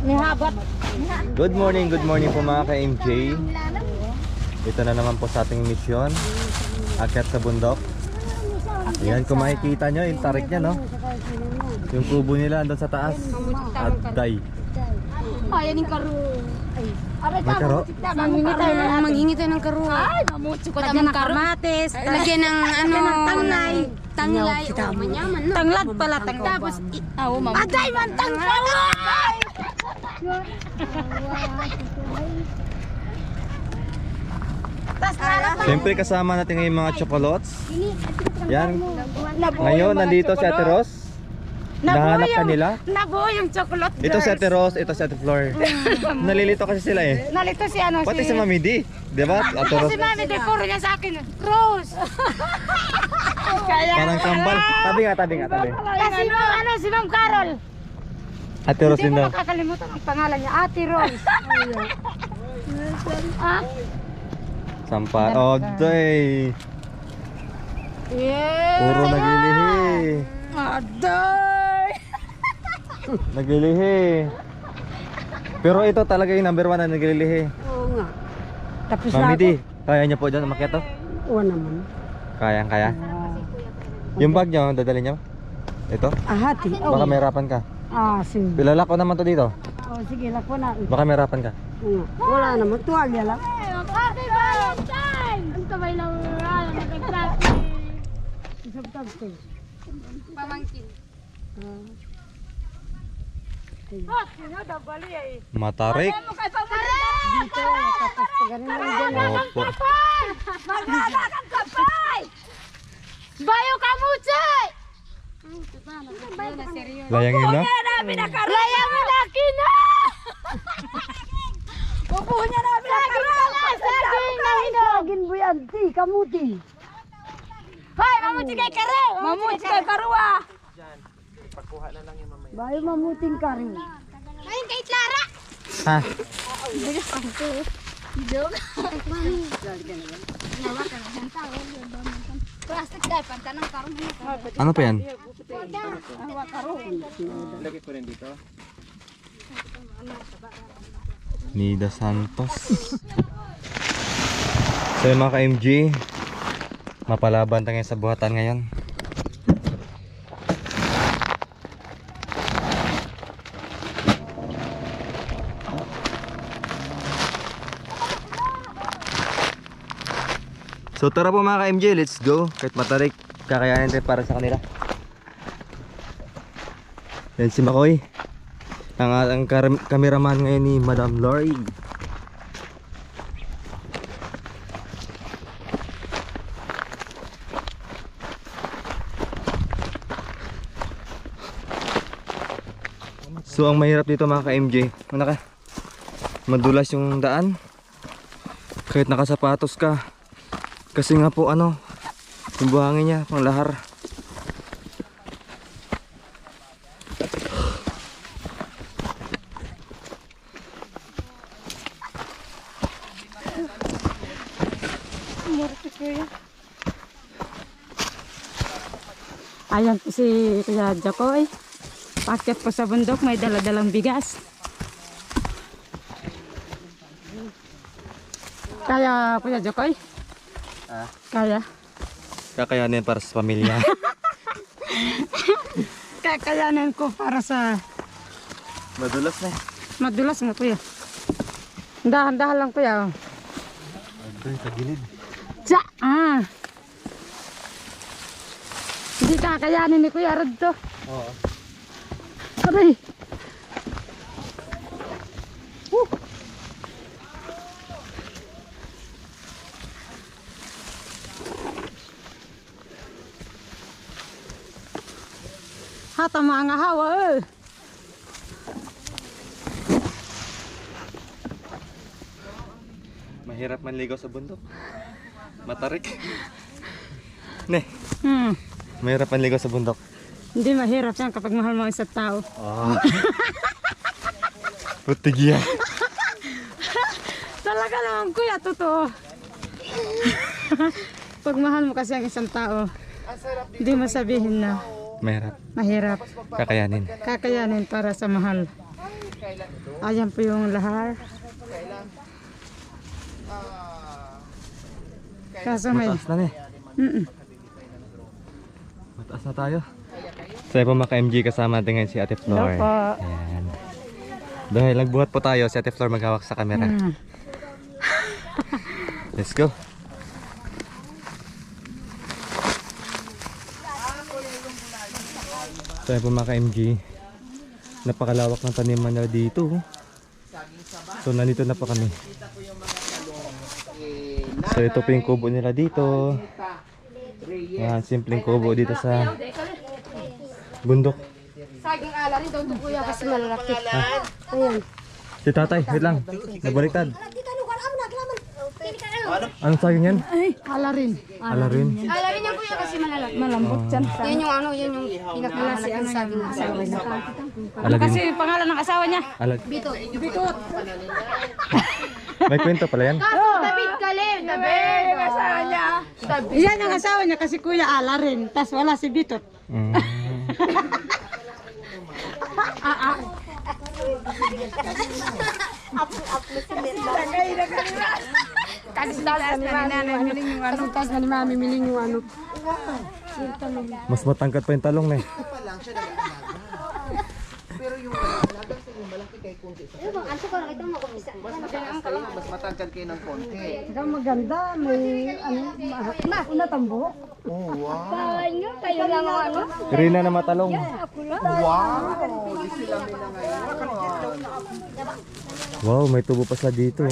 Good morning po mga ka-MJ. Ito na naman po sa ating misyon. Akyat sa bundok. Ayan, kung makikita nyo, yung tarik niya, no? Yung kubo nila andun sa taas. Aday. Ayan yung karo. May karo? Manghingi tayo ng karo. Ay, mamutso ko naman ng kamates. Lagyan ng tanglay. Tanglay. Manyaman, no? Tanglad pala. Tapos, aday man tanglay! Siyempre kasama natin ngayon mga chocolates. Yan. Ngayon nandito si Ate Ros. Nahanap ka nila. Nabuo yung chocolate. Ito si Ate Ros, ito si Ate Flor. Nalilito kasi sila eh. Nalito si Pati si Mami D. Diba? Ate Ros. Si Mami D, puro niya sa akin. Rose. Parang kambal. Tabi nga. Kasi si Ma'am Carol. Ate Ros din Hindi daw. ko makakalimutan ang pangalan niya. Ate Rose. Sampal. Oh, day. Yeah. Puro naglilihi. Aday. Naglilihi. Pero ito talaga yung number 1 na naglilihi. Oo nga. Tapos Mami D, kaya niyo po dyan umakyat to? Oo naman. Kaya. Yung bag niyo, dadali niyo? Ito? Ahati. Baka may harapan ka. Sige. Pilala ko naman to dito. Sige, lako na. Baka may harapan ka. Wala naman. Tuwalya lang. Happy Valentine! Ang kamay lang nag-practice. Isang-tagto. Pamangkin. Sinadabali eh. Matarik. Dito, tapos pag ganun lang dyan. Opo. Maglalakang kapay! Bayo Kamuchay! Layangin na? Layang mo na kina! Pupunya namin ang saging buyanti, kamuti. Hoy, mamuti kay Karo! Mamuti kay Karua! Bayo mamuting Karo. Ayun kay Clara! Ha? Plastic dahil pantanang Karo. Ano pa yan? Lagi ko rin dito. Nida Santos. So yung mga ka-MG, mapalaban tayo sa buhatan ngayon. So tara po mga ka-MG, let's go. Kahit matarik, kakayanin tayo para sa kanila. Yan si Makoy, ang cameraman ngayon ni Madam Lori. So ang mahirap dito mga ka-MJ, madulas yung daan kahit nakasapatos ka, kasi nga po yung buhangin niya pang lahar. Ayan po si Kuya Jacoy. Pakyat po sa bundok, may daladalang bigas. Kaya Kuya Jacoy? Kaya? Kakayanin para sa pamilya. Kakayanin ko para sa... Madulas na. Madulas nga Kuya. Dahan-dahan lang Kuya. Adoy, sa gilid. Tsa! Hindi kakayanin ni Kuya Rod to. Oo. Aray! Tama nga hawa eh. Mahirap manligaw sa bundok. Matarik. Ne, mahirap manligaw sa bundok. Hindi mahirap yan kapag mahal mo isang tao. Oh. Putig yan. Talaga naman Kuya, totoo. Pag mahal mo kasi ang isang tao, hindi mo sabihin na Mahirap. mahirap. Kakayanin. Kakayanin para sa mahal. Ayan po yung lahar. Kaso may... Mataas na Mm-mm. Mataas na tayo. So yun po mga ka-MG, kasama natin ngayon si Ate Flor. Hello po. Ayan. Dahil nagbuhat po tayo, si Ate Flor maghawak sa camera. Let's go. So yun po mga ka-MG, napakalawak ng taniman na dito. So nandito na po kami. So ito po yung kubo nila dito. Yan, simpleng kubo dito sa bundok. Saging ala rin daw ito kuya kasi malalaki. Ayan. Si tatay, wait lang. Nabaliktad. Anong saging yan? Ay, ala rin. Ala rin. Ala rin yan kuya kasi malalaki. Malambot dyan. Yan yung ano, yan yung pinakamalaking saging na asawa niya. Ala din. Kasi pangalan ng asawa niya. Ala. Bitot. May kwento pala yan. David Kalim. David. Yung asawa niya. Yan ang asawa niya kasi kuya ala rin. Tapos wala si Bitot. Mm. Kastas ni nanay miling yung ano. Kastas ni mami miling yung ano. Mas matangkad pa yung talong na eh. Mas matangkad kayo ng konti. Ang maganda, may ano, natambo. Oh, wow. Kayo lang ang ano. Rina na matalong. Wow! Di sila may na ngayon. Wow, may tubo pa sa dito.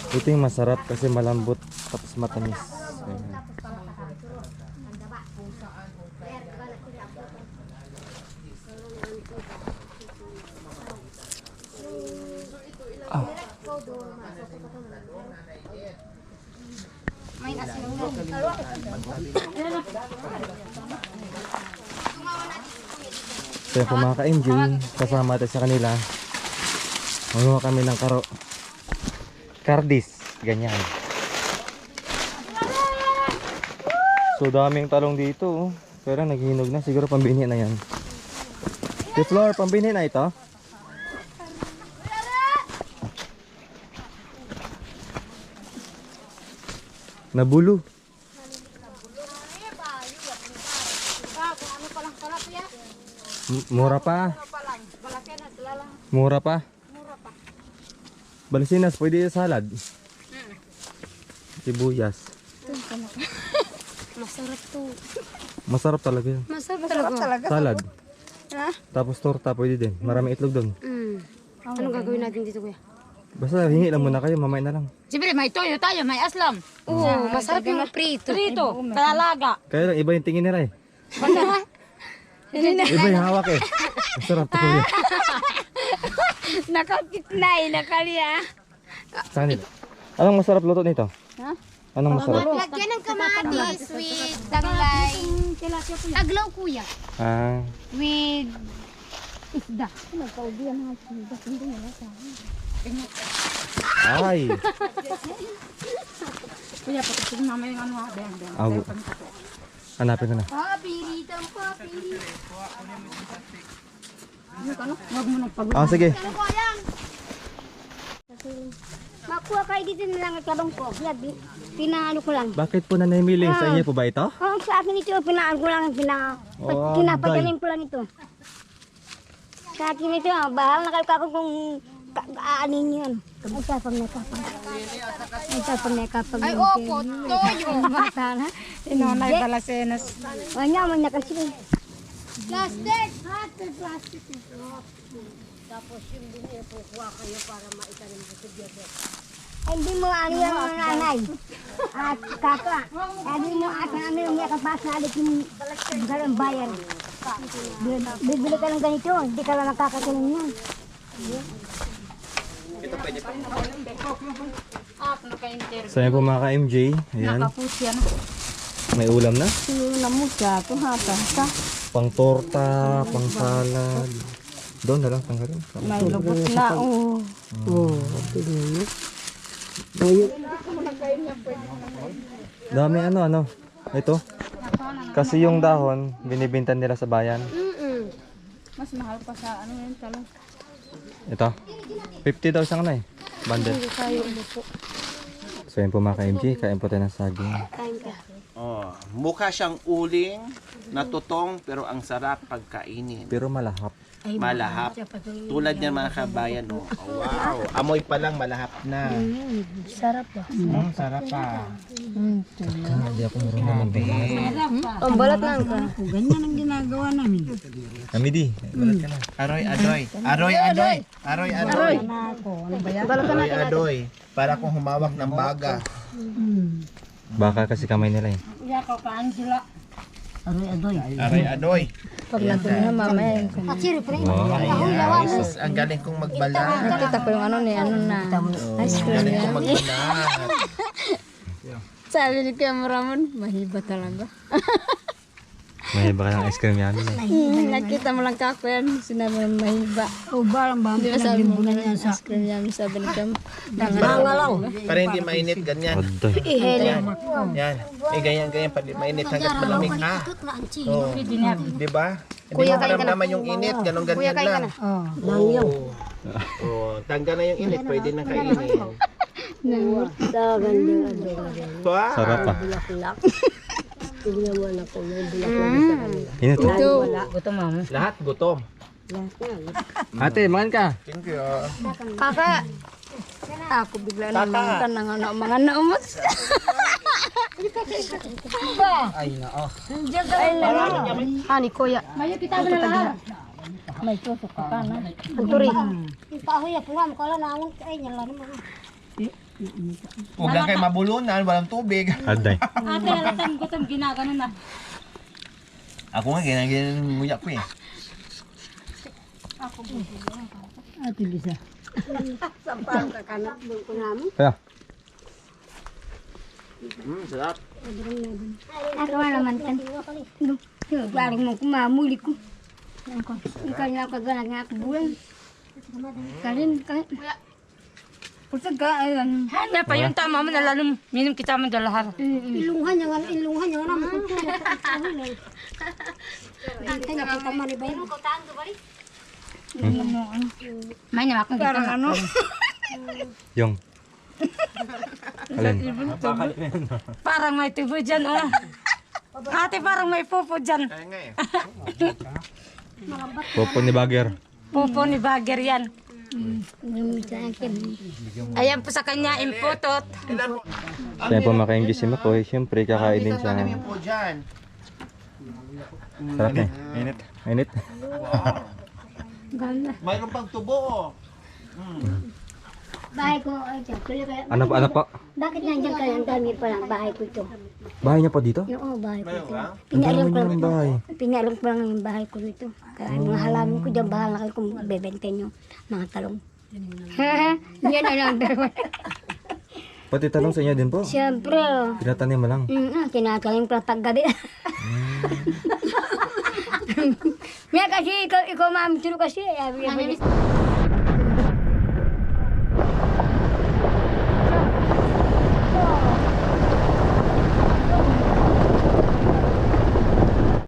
Ito yung masarap kasi malambot tapos matamis. Ayan. May asin ng So yung mga ka-MG, kasama natin sa kanila. Manuha kami ng kardis, ganyan. So daming talong dito, oh. Pero naghihinog na, siguro pambinhi na yan. Si Flor, pambinhi na ito? Nabulo. Mura pa. Mura pa. Balisinas, pwede sa salad. Sibuyas. masarap to. Masarap talaga yun. Masarap talaga. Salad. Ha? Tapos torta, pwede din. Maraming itlog doon. Anong gagawin natin dito kuya? Basta hingi lang muna kayo, mamaya na lang. Siyempre, may toyo tayo, may aslam. Oo, masarap yung prito. Prito, kalalaga. Kaya lang, iba yung tingin nila eh. Iba yung hawak eh. Masarap to kuya. Nakakitnay, nakaliya. Sa kanila. Anong masarap luto nito? Ha? Anong masarap? Lagyan ng kamatis with taglay. Taglaw kuya. Ah, With isda. ay. Kuya, patutin mama yung ano ha. Ben. Abo. Hanapin ko na. Papiritang papirit. Huwag mo nang pag... Ah, sige. Ano ko yan? Makuha kayo dito na lang at kabang ko. Pinaano ko lang. Bakit po na namiling? Sa inyo po ba ito? Oh, sa akin ito, pinaan ko lang, Oh, pinapagaling ko lang ito. Sa akin ito, bahal na kayo kung aanin yun. Ay, sapang nakapag. Ay, sapang nakapag. Ay, opo, toyo. Bata na. Inonay balasenas. O nga, mag nakasili. Plastic! Plastic. Tapos yung binili po, kuha kayo para maitanim ko sa diabetes. Hindi mo ano yung mga nanay. At kaka, hindi mo at ano yung yakabas na alit yung garang bayan. Bibili ka ng ganito, hindi ka lang nakakatinim yan. So yan po mga ka-MJ. Ayan. Nakaputi yan. May ulam na. Sino mo siya, tuhata. Pang torta, pang salad. Doon na lang, tanggalin. May lubot na, oh. Dami ano. Ito. Kasi yung dahon, binibintan nila sa bayan. Mas mahal pa sa ano yun, talong. Ito. 50 daw isang ano eh. Bundle. So yun po mga ka-MJ, kain po tayo ng saging. Oh, mukha siyang uling na tutong pero ang sarap pagkainin. Pero malahap. Malahap. Tulad niyan mga kabayan, oh. Oh, wow. Amoy pa lang malahap na. Sarap ba? Sarap pa. Hindi ako marunong mag-bihas. Ang balat lang ka. Ganyan ang ginagawa namin. Amidi, balat ka na. Aroy, adoy. Aroy, adoy. Aroy, adoy. Aroy, adoy. Para kung humawak ng baga. Baka kasi kamay nila eh. Aroy, adoy. Paglato na mamaya. Wow. Yes, ang galing kong magbalat. Nakita ko yung ano na. Ice cream Galing kong yan. magbalat. Sabi ni cameraman, mahiba talaga. Mahiba ka ng ice cream yan. Nakita mo lang kako yan. Sinabi mo mahiba. O balang ba? Di ba sabi mo na ice cream yan? Sabi ni Cam. Para hindi mainit, ganyan. Odoy. Yan. Yan. Eh, ganyan, pati mainit hanggat malamig ha. Oh, di ba? Hindi mo maramdaman yung init, ganyan lang. Oh. Oh, tanggal na yung init, pwede na kainin. Wow. Sarap pa. Init. Gutom mama. Lahat gutom. Ate, makan ka. Thank you. Kaka. Ako bigla na naman ng ano, mga naumot. Ay, nao. Ani kuya. Mayo kita na lang. May tusok ka na. Anturi. Huwag lang kayo mabulunan, walang tubig. Aday. Ate, alatang gutom ginagano na. Ako nga, ganyan yung nguya ko eh. Ate Lisa. Kaya. Sarap. Ako naman kan. Parang mo kumamuli ko. Ikaw na ako ganag nga ako bulan. Kalin. Pusa ka ayan. Hanya pa yung tama mo nalalong minom kita mo dalahar. Ilunghan niya naman kung tulog. Ante na kita mali ba yun? May naman akong kita ano. Yung. Alin? Parang may tubo dyan oh. Ate parang may pupo dyan. Kaya nga eh. Popo ni Bagger. Pupo ni Bagger yan. Ayan po sa kanya imputot. Kaya po makaimbi si Makoy. Siyempre kakain din siya. Ano po dyan? Sarap na eh. Init. Init. Mayroon pang tubo oh. Bahay ko, ay tuloy kaya. Ano po? Bakit nandiyan kayo? Ang dami pa lang bahay ko ito. Bahay niya po dito? Oo, bahay ko ito. Ang dami niya ng bahay. Pinaalam ko lang yung bahay ko rito. Kaya mga halaman ko dyan, bahala kayo kung bebenten yung mga talong. Yan na lang dalawa. Pati talong sa inyo din po. Siyempre, Tinatanim mo lang. tinatalim ko lang paggabi. Kaya kasi ikaw ma'am, sino kasi?